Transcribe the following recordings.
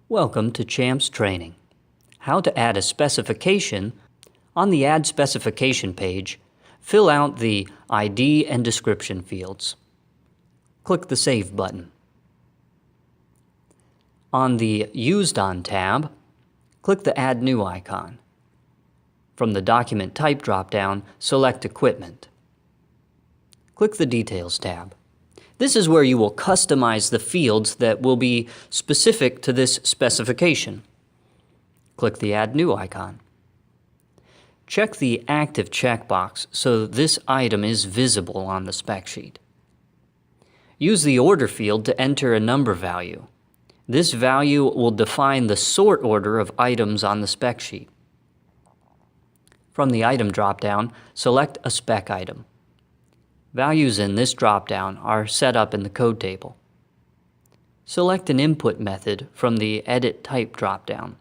Welcome to CHAMP's training. How to add a specification. On the Add Specification page, fill out the ID and description fields. Click the Save button. On the Used On tab, click the Add New icon. From the Document Type drop-down, select Equipment. Click the Details tab. This is where you will customize the fields that will be specific to this specification. Click the Add New icon. Check the Active checkbox so this item is visible on the spec sheet. Use the Order field to enter a number value. This value will define the sort order of items on the spec sheet. From the Item drop-down, select a spec item. Values in this drop-down are set up in the code table. Select an input method from the Edit Type drop-down.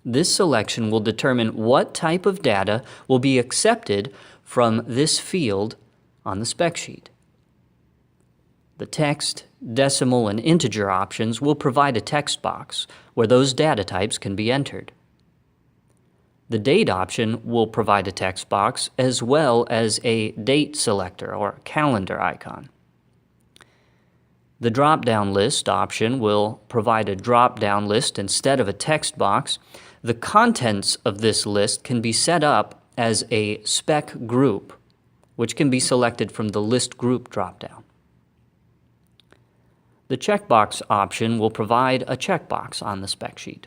This selection will determine what type of data will be accepted from this field on the spec sheet. The text, decimal, and integer options will provide a text box where those data types can be entered. The Date option will provide a text box as well as a date selector or calendar icon. The drop-down list option will provide a drop-down list instead of a text box. The contents of this list can be set up as a spec group, which can be selected from the List Group drop-down. The checkbox option will provide a checkbox on the spec sheet.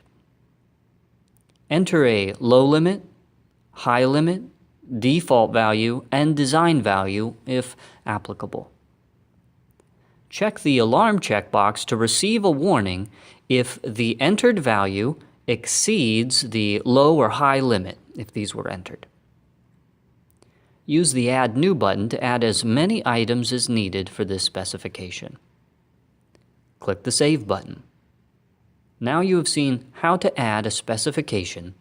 Enter a low limit, high limit, default value, and design value if applicable. Check the alarm checkbox to receive a warning if the entered value exceeds the low or high limit if these were entered. Use the Add New button to add as many items as needed for this specification. Click the Save button. Now you have seen how to add a specification